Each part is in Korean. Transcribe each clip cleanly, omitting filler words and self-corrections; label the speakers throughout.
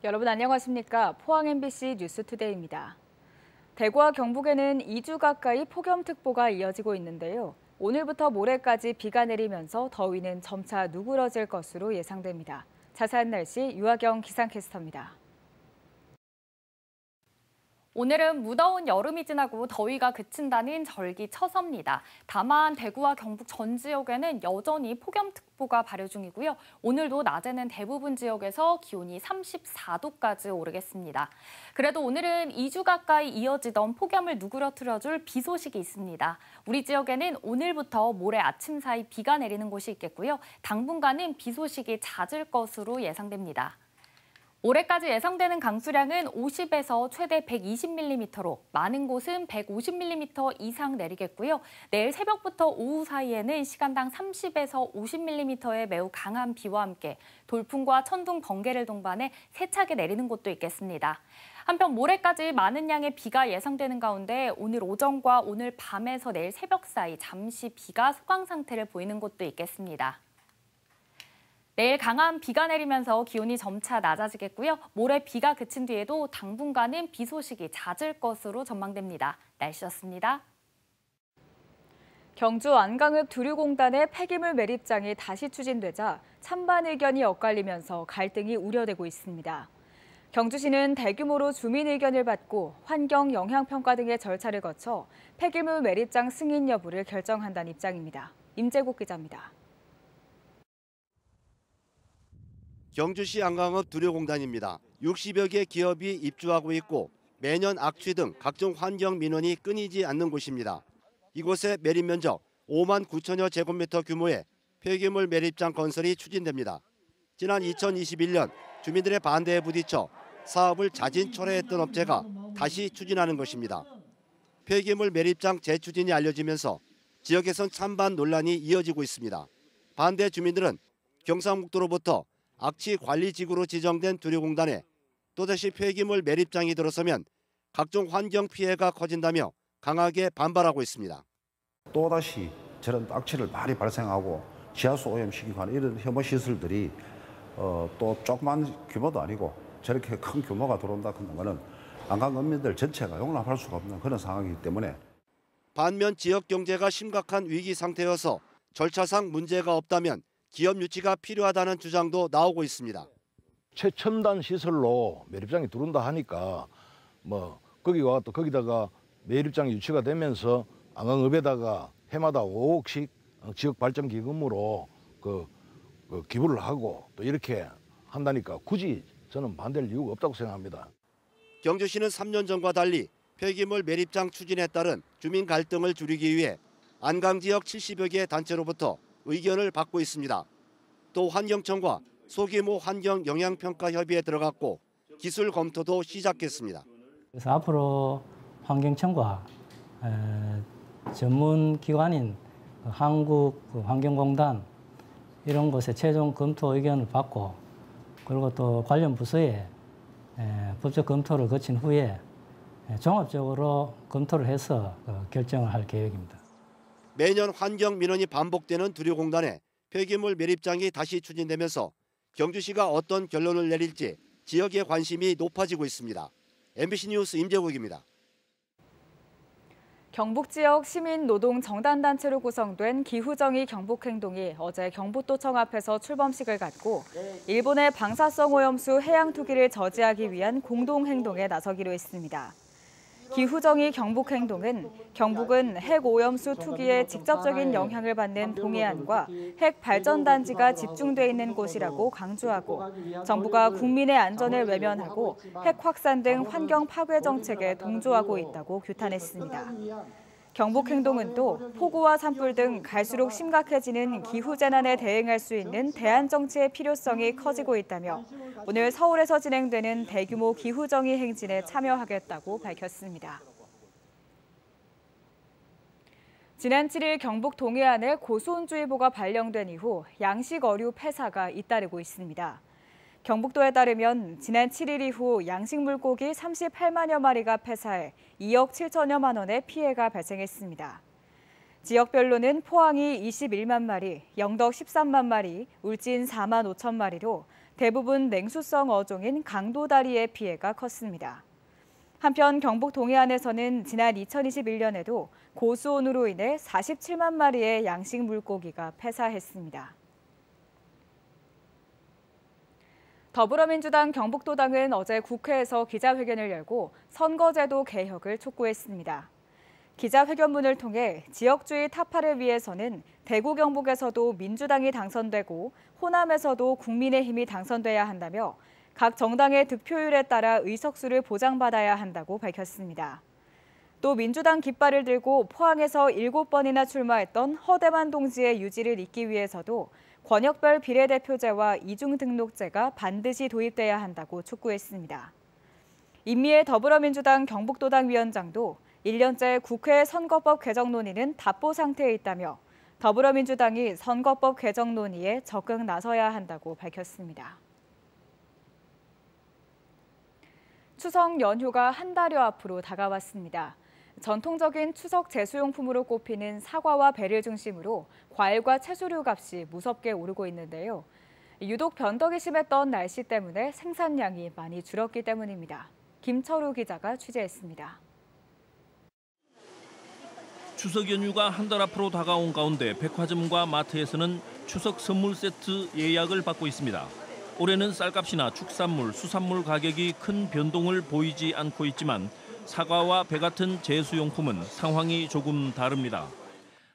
Speaker 1: 여러분 안녕하십니까? 포항 MBC 뉴스투데이입니다. 대구와 경북에는 2주 가까이 폭염특보가 이어지고 있는데요. 오늘부터 모레까지 비가 내리면서 더위는 점차 누그러질 것으로 예상됩니다. 자세한 날씨 유아경 기상캐스터입니다.
Speaker 2: 오늘은 무더운 여름이 지나고 더위가 그친다는 절기처서입니다. 다만 대구와 경북 전 지역에는 여전히 폭염특보가 발효 중이고요. 오늘도 낮에는 대부분 지역에서 기온이 34도까지 오르겠습니다. 그래도 오늘은 2주 가까이 이어지던 폭염을 누그러뜨려줄 비 소식이 있습니다. 우리 지역에는 오늘부터 모레 아침 사이 비가 내리는 곳이 있겠고요. 당분간은 비 소식이 잦을 것으로 예상됩니다. 올해까지 예상되는 강수량은 50에서 최대 120mm로 많은 곳은 150mm 이상 내리겠고요. 내일 새벽부터 오후 사이에는 시간당 30에서 50mm의 매우 강한 비와 함께 돌풍과 천둥, 번개를 동반해 세차게 내리는 곳도 있겠습니다. 한편 모레까지 많은 양의 비가 예상되는 가운데 오늘 오전과 오늘 밤에서 내일 새벽 사이 잠시 비가 소강 상태를 보이는 곳도 있겠습니다. 내일 강한 비가 내리면서 기온이 점차 낮아지겠고요. 모레 비가 그친 뒤에도 당분간은 비 소식이 잦을 것으로 전망됩니다. 날씨였습니다.
Speaker 1: 경주 안강읍 두류공단의 폐기물 매립장이 다시 추진되자 찬반 의견이 엇갈리면서 갈등이 우려되고 있습니다. 경주시는 대규모로 주민 의견을 받고 환경 영향평가 등의 절차를 거쳐 폐기물 매립장 승인 여부를 결정한다는 입장입니다. 임재국 기자입니다.
Speaker 3: 경주시 안강읍 두류공단입니다. 60여 개 기업이 입주하고 있고 매년 악취 등 각종 환경 민원이 끊이지 않는 곳입니다. 이곳의 매립 면적 5만 9천여 제곱미터 규모의 폐기물 매립장 건설이 추진됩니다. 지난 2021년 주민들의 반대에 부딪혀 사업을 자진 철회했던 업체가 다시 추진하는 것입니다. 폐기물 매립장 재추진이 알려지면서 지역에선 찬반 논란이 이어지고 있습니다. 반대 주민들은 경상북도로부터 악취 관리지구로 지정된 두류공단에 또다시 폐기물 매립장이 들어서면 각종 환경 피해가 커진다며 강하게 반발하고 있습니다.
Speaker 4: 또다시 저런 악취를 많이 발생하고 지하수 오염시키고 하는 이런 혐오 시설들이 또 조그만 규모도 아니고 저렇게 큰 규모가 들어온다 그러면 안강읍민들 전체가 용납할 수가 없는 그런 상황이기 때문에
Speaker 3: 반면 지역 경제가 심각한 위기 상태여서 절차상 문제가 없다면 기업 유치가 필요하다는 주장도 나오고 있습니다.
Speaker 5: 최첨단 시설로 매립장이 들어온다 하니까 거기다가 매립장이 유치가 되면서 안강읍에다가 해마다 5억씩 지역 발전 기금으로 기부를 하고 또 이렇게 한다니까 굳이 저는 반대할 이유가 없다고 생각합니다.
Speaker 3: 경주시는 3년 전과 달리 폐기물 매립장 추진에 따른 주민 갈등을 줄이기 위해 안강 지역 70여 개 단체로부터 의견을 받고 있습니다. 또 환경청과 소규모 환경 영향평가 협의에 들어갔고 기술 검토도 시작했습니다.
Speaker 6: 그래서 앞으로 환경청과 전문 기관인 한국환경공단 이런 곳에 최종 검토 의견을 받고 그리고 또 관련 부서에 법적 검토를 거친 후에 종합적으로 검토를 해서 결정을 할 계획입니다.
Speaker 3: 매년 환경 민원이 반복되는 두류공단에 폐기물 매립장이 다시 추진되면서 경주시가 어떤 결론을 내릴지 지역의 관심이 높아지고 있습니다. MBC 뉴스 임재국입니다.
Speaker 1: 경북 지역 시민노동정단단체로 구성된 기후정의 경북행동이 어제 경북도청 앞에서 출범식을 갖고 일본의 방사성 오염수 해양 투기를 저지하기 위한 공동행동에 나서기로 했습니다. 기후정의 경북행동은 경북은 핵 오염수 투기에 직접적인 영향을 받는 동해안과 핵 발전단지가 집중돼 있는 곳이라고 강조하고 정부가 국민의 안전을 외면하고 핵 확산 등 환경 파괴 정책에 동조하고 있다고 규탄했습니다. 경북행동은 또 폭우와 산불 등 갈수록 심각해지는 기후재난에 대응할 수 있는 대안 정치의 필요성이 커지고 있다며 오늘 서울에서 진행되는 대규모 기후정의 행진에 참여하겠다고 밝혔습니다. 지난 7일 경북 동해안에 고수온주의보가 발령된 이후 양식 어류 폐사가 잇따르고 있습니다. 경북도에 따르면 지난 7일 이후 양식 물고기 38만여 마리가 폐사해 2억 7천여만 원의 피해가 발생했습니다. 지역별로는 포항이 21만 마리, 영덕 13만 마리, 울진 4만 5천 마리로 대부분 냉수성 어종인 강도다리의 피해가 컸습니다. 한편 경북 동해안에서는 지난 2021년에도 고수온으로 인해 47만 마리의 양식 물고기가 폐사했습니다. 더불어민주당 경북도당은 어제 국회에서 기자회견을 열고 선거제도 개혁을 촉구했습니다. 기자회견문을 통해 지역주의 타파를 위해서는 대구 경북에서도 민주당이 당선되고 호남에서도 국민의힘이 당선돼야 한다며 각 정당의 득표율에 따라 의석수를 보장받아야 한다고 밝혔습니다. 또 민주당 깃발을 들고 포항에서 7번이나 출마했던 허대만 동지의 유지를 잇기 위해서도 권역별 비례대표제와 이중등록제가 반드시 도입돼야 한다고 촉구했습니다. 임미애 더불어민주당 경북도당 위원장도 1년째 국회 선거법 개정 논의는 답보 상태에 있다며 더불어민주당이 선거법 개정 논의에 적극 나서야 한다고 밝혔습니다. 추석 연휴가 한 달여 앞으로 다가왔습니다. 전통적인 추석 제수용품으로 꼽히는 사과와 배를 중심으로 과일과 채소류 값이 무섭게 오르고 있는데요. 유독 변덕이 심했던 날씨 때문에 생산량이 많이 줄었기 때문입니다. 김철우 기자가 취재했습니다.
Speaker 7: 추석 연휴가 한 달 앞으로 다가온 가운데 백화점과 마트에서는 추석 선물 세트 예약을 받고 있습니다. 올해는 쌀값이나 축산물, 수산물 가격이 큰 변동을 보이지 않고 있지만 사과와 배 같은 제수용품은 상황이 조금 다릅니다.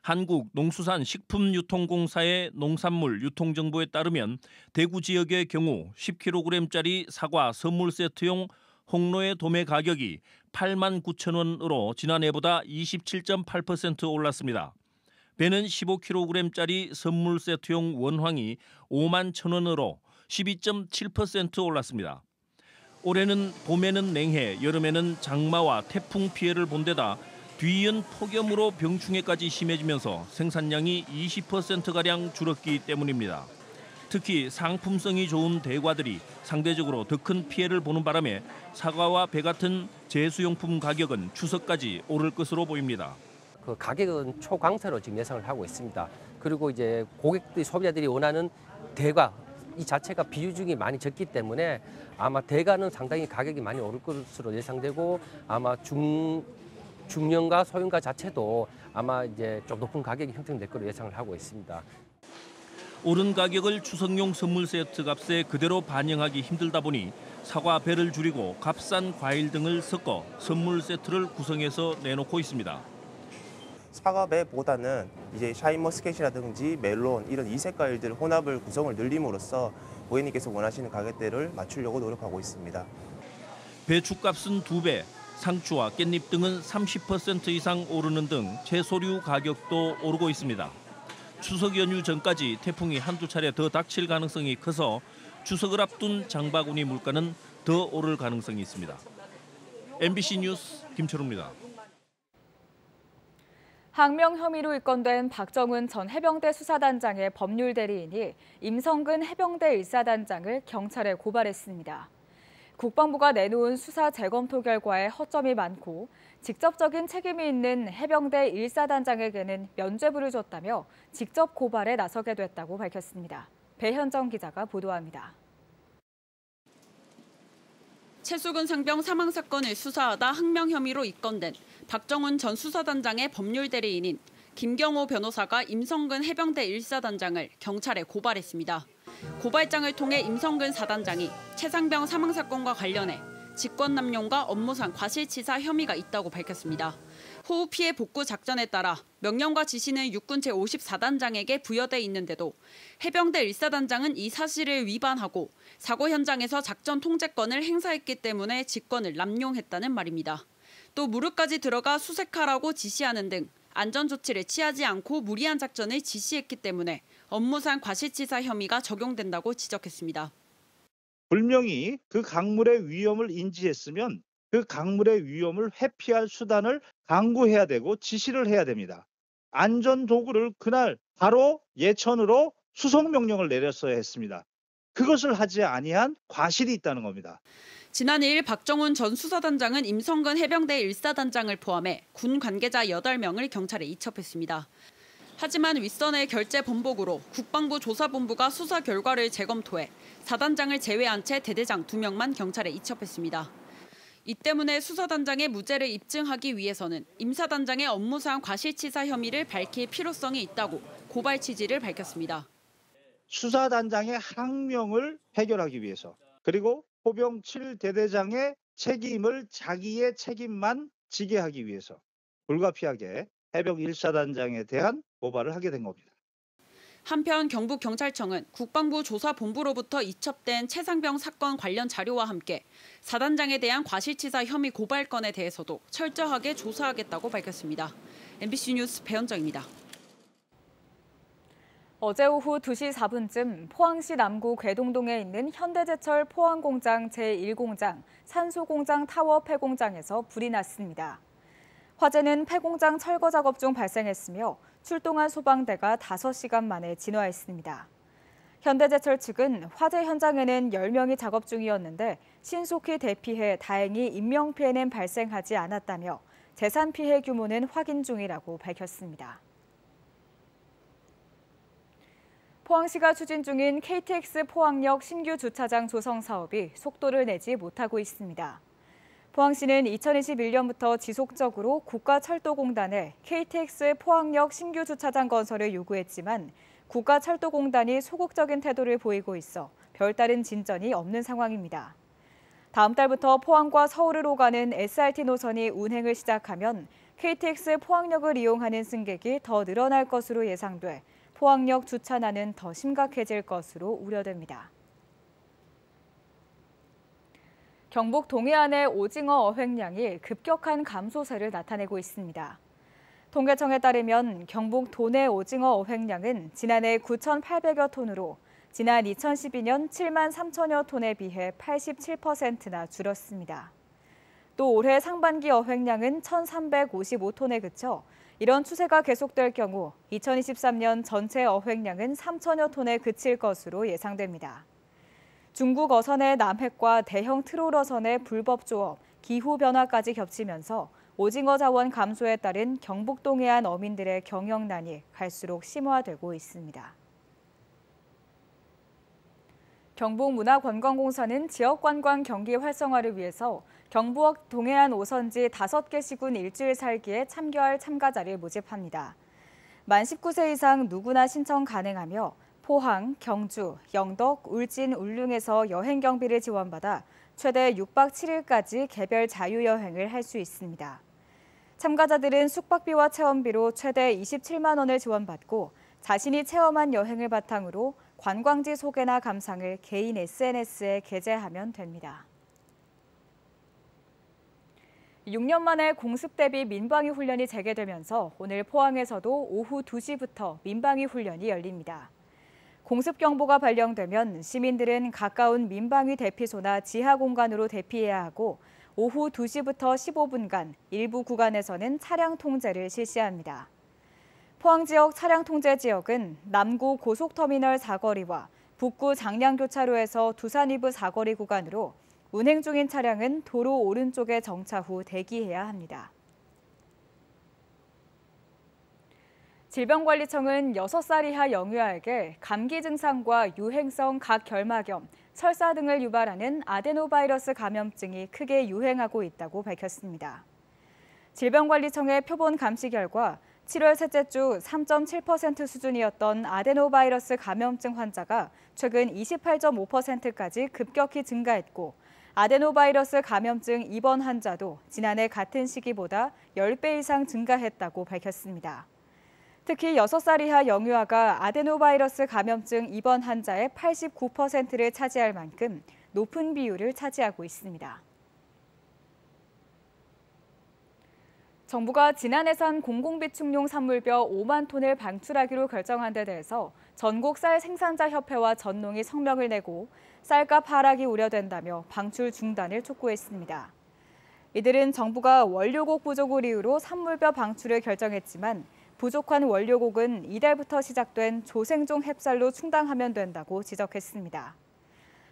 Speaker 7: 한국농수산식품유통공사의 농산물 유통정보에 따르면 대구 지역의 경우 10kg짜리 사과 선물 세트용 홍로의 도매 가격이 89,000원으로 지난해보다 27.8% 올랐습니다. 배는 15kg짜리 선물 세트용 원황이 51,000원으로 12.7% 올랐습니다. 올해는 봄에는 냉해, 여름에는 장마와 태풍 피해를 본 데다 뒤이은 폭염으로 병충해까지 심해지면서 생산량이 20%가량 줄었기 때문입니다. 특히 상품성이 좋은 대과들이 상대적으로 더 큰 피해를 보는 바람에 사과와 배 같은 제수용품 가격은 추석까지 오를 것으로 보입니다.
Speaker 8: 그 가격은 초강세로 지금 예상을 하고 있습니다. 그리고 이제 고객들이 소비자들이 원하는 대과 이 자체가 비중이 많이 적기 때문에 아마 대과는 상당히 가격이 많이 오를 것으로 예상되고 아마 중형과 소형과 자체도 아마 이제 좀 높은 가격이 형성될 것으로 예상을 하고 있습니다.
Speaker 7: 오른 가격을 추석용 선물 세트 값에 그대로 반영하기 힘들다 보니 사과 배를 줄이고 값싼 과일 등을 섞어 선물 세트를 구성해서 내놓고 있습니다.
Speaker 9: 사과배보다는 이제 샤인머스켓이라든지 멜론 이런 이색 과일들 혼합을 구성을 늘림으로써 고객님께서 원하시는 가격대를 맞추려고 노력하고 있습니다.
Speaker 7: 배추값은 2배, 상추와 깻잎 등은 30% 이상 오르는 등 채소류 가격도 오르고 있습니다. 추석 연휴 전까지 태풍이 한두 차례 더 닥칠 가능성이 커서 추석을 앞둔 장바구니 물가는 더 오를 가능성이 있습니다. MBC 뉴스 김철우입니다.
Speaker 1: 항명 혐의로 입건된 박정훈 전 해병대 수사단장의 법률 대리인이 임성근 해병대 1사단장을 경찰에 고발했습니다. 국방부가 내놓은 수사 재검토 결과에 허점이 많고 직접적인 책임이 있는 해병대 1사단장에게는 면죄부를 줬다며 직접 고발에 나서게 됐다고 밝혔습니다. 배현정 기자가 보도합니다.
Speaker 10: 최수근 상병 사망 사건을 수사하다 항명 혐의로 입건된 박정훈 전 수사단장의 법률 대리인인 김경호 변호사가 임성근 해병대 1사단장을 경찰에 고발했습니다. 고발장을 통해 임성근 사단장이 최상병 사망 사건과 관련해 직권남용과 업무상 과실치사 혐의가 있다고 밝혔습니다. 호우 피해 복구 작전에 따라 명령과 지시는 육군 제54단장에게 부여돼 있는데도 해병대 1사단장은 이 사실을 위반하고 사고 현장에서 작전 통제권을 행사했기 때문에 직권을 남용했다는 말입니다. 또 무릎까지 들어가 수색하라고 지시하는 등 안전조치를 취하지 않고 무리한 작전을 지시했기 때문에 업무상 과실치사 혐의가 적용된다고 지적했습니다.
Speaker 11: 분명히 그 강물의 위험을 인지했으면 그 강물의 위험을 회피할 수단을 강구해야 되고 지시를 해야 됩니다. 안전도구를 그날 바로 예천으로 수송 명령을 내렸어야 했습니다. 그것을 하지 아니한 과실이 있다는 겁니다.
Speaker 10: 지난 2일 박정훈 전 수사단장은 임성근 해병대 1사단장을 포함해 군 관계자 8명을 경찰에 이첩했습니다. 하지만 윗선의 결재 번복으로 국방부 조사본부가 수사 결과를 재검토해 4단장을 제외한 채 대대장 2명만 경찰에 이첩했습니다. 이 때문에 수사단장의 무죄를 입증하기 위해서는 임사단장의 업무상 과실치사 혐의를 밝힐 필요성이 있다고 고발 취지를 밝혔습니다.
Speaker 11: 수사단장의 항명을 해결하기 위해서 그리고 포병 7대대장의 책임을 자기의 책임만 지게 하기 위해서 불가피하게 해병 1사단장에 대한 고발을 하게 된 겁니다.
Speaker 10: 한편 경북경찰청은 국방부 조사본부로부터 이첩된 최상병 사건 관련 자료와 함께 4단장에 대한 과실치사 혐의 고발건에 대해서도 철저하게 조사하겠다고 밝혔습니다. MBC 뉴스 배현정입니다.
Speaker 1: 어제 오후 2시 4분쯤 포항시 남구 괴동동에 있는 현대제철 포항공장 제1공장 산소공장 타워 폐공장에서 불이 났습니다. 화재는 폐공장 철거 작업 중 발생했으며 출동한 소방대가 5시간 만에 진화했습니다. 현대제철 측은 화재 현장에는 10명이 작업 중이었는데 신속히 대피해 다행히 인명피해는 발생하지 않았다며 재산 피해 규모는 확인 중이라고 밝혔습니다. 포항시가 추진 중인 KTX 포항역 신규 주차장 조성 사업이 속도를 내지 못하고 있습니다. 포항시는 2021년부터 지속적으로 국가철도공단에 KTX 포항역 신규 주차장 건설을 요구했지만 국가철도공단이 소극적인 태도를 보이고 있어 별다른 진전이 없는 상황입니다. 다음 달부터 포항과 서울을 오가는 SRT 노선이 운행을 시작하면 KTX 포항역을 이용하는 승객이 더 늘어날 것으로 예상돼 포항역 주차난은 더 심각해질 것으로 우려됩니다. 경북 동해안의 오징어 어획량이 급격한 감소세를 나타내고 있습니다. 통계청에 따르면 경북 도내 오징어 어획량은 지난해 9,800여 톤으로 지난 2012년 7만 3천여 톤에 비해 87%나 줄었습니다. 또 올해 상반기 어획량은 1,355톤에 그쳐 이런 추세가 계속될 경우 2023년 전체 어획량은 3천여 톤에 그칠 것으로 예상됩니다. 중국 어선의 남획과 대형 트롤 어선의 불법 조업, 기후변화까지 겹치면서 오징어 자원 감소에 따른 경북 동해안 어민들의 경영난이 갈수록 심화되고 있습니다. 경북문화관광공사는 지역관광 경기 활성화를 위해서 경북 동해안 오선지 5개 시군 일주일 살기에 참여할 참가자를 모집합니다. 만 19세 이상 누구나 신청 가능하며 포항, 경주, 영덕, 울진, 울릉에서 여행 경비를 지원받아 최대 6박 7일까지 개별 자유여행을 할 수 있습니다. 참가자들은 숙박비와 체험비로 최대 27만 원을 지원받고 자신이 체험한 여행을 바탕으로 관광지 소개나 감상을 개인 SNS에 게재하면 됩니다. 6년 만에 공습 대비 민방위 훈련이 재개되면서 오늘 포항에서도 오후 2시부터 민방위 훈련이 열립니다. 공습 경보가 발령되면 시민들은 가까운 민방위 대피소나 지하 공간으로 대피해야 하고 오후 2시부터 15분간 일부 구간에서는 차량 통제를 실시합니다. 포항 지역 차량 통제 지역은 남구 고속터미널 사거리와 북구 장량교차로에서 두산 이브 사거리 구간으로 운행 중인 차량은 도로 오른쪽에 정차 후 대기해야 합니다. 질병관리청은 6살 이하 영유아에게 감기 증상과 유행성 각결막염, 설사 등을 유발하는 아데노바이러스 감염증이 크게 유행하고 있다고 밝혔습니다. 질병관리청의 표본 감시 결과 7월 셋째 주 3.7% 수준이었던 아데노바이러스 감염증 환자가 최근 28.5%까지 급격히 증가했고 아데노바이러스 감염증 입원 환자도 지난해 같은 시기보다 10배 이상 증가했다고 밝혔습니다. 특히 6살 이하 영유아가 아데노바이러스 감염증 입원 환자의 89%를 차지할 만큼 높은 비율을 차지하고 있습니다. 정부가 지난해산 공공비축용 산물벼 5만 톤을 방출하기로 결정한 데 대해서 전국 쌀 생산자 협회와 전농이 성명을 내고 쌀값 하락이 우려된다며 방출 중단을 촉구했습니다. 이들은 정부가 원료곡 부족을 이유로 산물벼 방출을 결정했지만 부족한 원료곡은 이달부터 시작된 조생종 햅쌀로 충당하면 된다고 지적했습니다.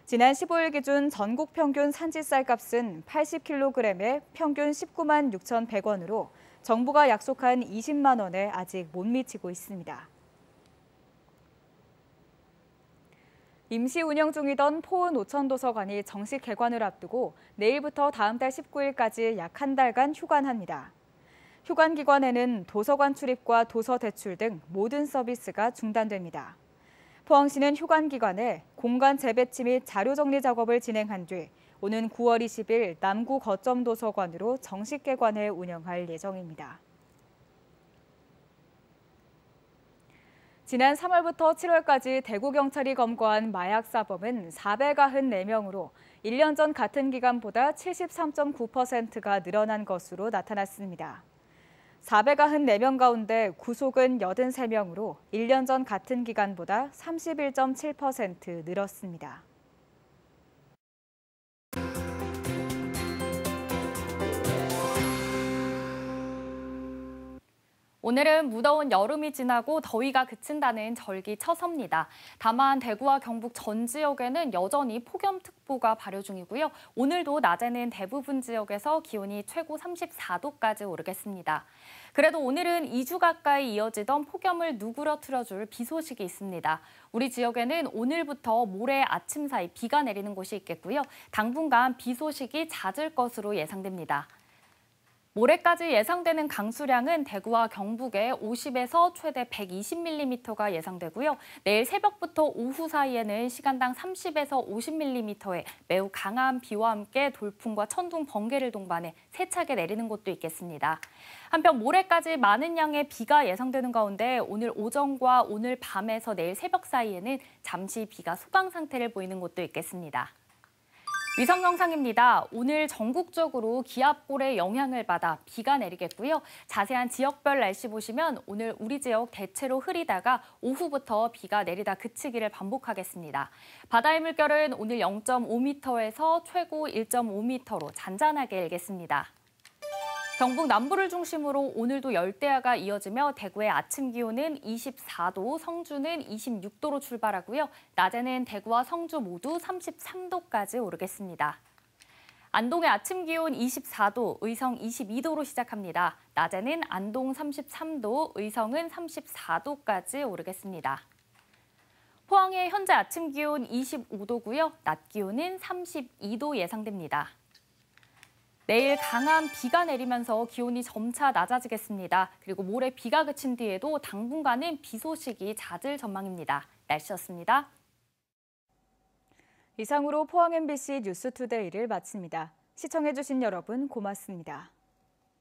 Speaker 1: 지난 15일 기준 전국 평균 산지 쌀값은 80kg에 평균 19만 6,100원으로 정부가 약속한 20만 원에 아직 못 미치고 있습니다. 임시 운영 중이던 포은 오천도서관이 정식 개관을 앞두고 내일부터 다음 달 19일까지 약 한 달간 휴관합니다. 휴관 기간에는 도서관 출입과 도서 대출 등 모든 서비스가 중단됩니다. 포항시는 휴관 기간에 공간 재배치 및 자료 정리 작업을 진행한 뒤 오는 9월 20일 남구 거점 도서관으로 정식 개관해 운영할 예정입니다. 지난 3월부터 7월까지 대구경찰이 검거한 마약 사범은 494명으로 1년 전 같은 기간보다 73.9%가 늘어난 것으로 나타났습니다. 494명 가운데 구속은 83명으로 1년 전 같은 기간보다 31.7% 늘었습니다.
Speaker 2: 오늘은 무더운 여름이 지나고 더위가 그친다는 절기처섭니다. 다만 대구와 경북 전 지역에는 여전히 폭염특보가 발효 중이고요. 오늘도 낮에는 대부분 지역에서 기온이 최고 34도까지 오르겠습니다. 그래도 오늘은 2주 가까이 이어지던 폭염을 누그러뜨려줄 비 소식이 있습니다. 우리 지역에는 오늘부터 모레 아침 사이 비가 내리는 곳이 있겠고요. 당분간 비 소식이 잦을 것으로 예상됩니다. 모레까지 예상되는 강수량은 대구와 경북에 50에서 최대 120mm가 예상되고요. 내일 새벽부터 오후 사이에는 시간당 30에서 50mm의 매우 강한 비와 함께 돌풍과 천둥, 번개를 동반해 세차게 내리는 곳도 있겠습니다. 한편 모레까지 많은 양의 비가 예상되는 가운데 오늘 오전과 오늘 밤에서 내일 새벽 사이에는 잠시 비가 소강 상태를 보이는 곳도 있겠습니다. 위성 영상입니다. 오늘 전국적으로 기압골의 영향을 받아 비가 내리겠고요. 자세한 지역별 날씨 보시면 오늘 우리 지역 대체로 흐리다가 오후부터 비가 내리다 그치기를 반복하겠습니다. 바다의 물결은 오늘 0.5m에서 최고 1.5m로 잔잔하게 일겠습니다. 경북 남부를 중심으로 오늘도 열대야가 이어지며 대구의 아침 기온은 24도, 성주는 26도로 출발하고요. 낮에는 대구와 성주 모두 33도까지 오르겠습니다. 안동의 아침 기온 24도, 의성 22도로 시작합니다. 낮에는 안동 33도, 의성은 34도까지 오르겠습니다. 포항의 현재 아침 기온 25도고요. 낮 기온은 32도 예상됩니다. 내일 강한 비가 내리면서 기온이 점차 낮아지겠습니다. 그리고 모레 비가 그친 뒤에도 당분간은 비 소식이 잦을 전망입니다. 날씨였습니다.
Speaker 1: 이상으로 포항 MBC 뉴스투데이를 마칩니다. 시청해주신 여러분 고맙습니다.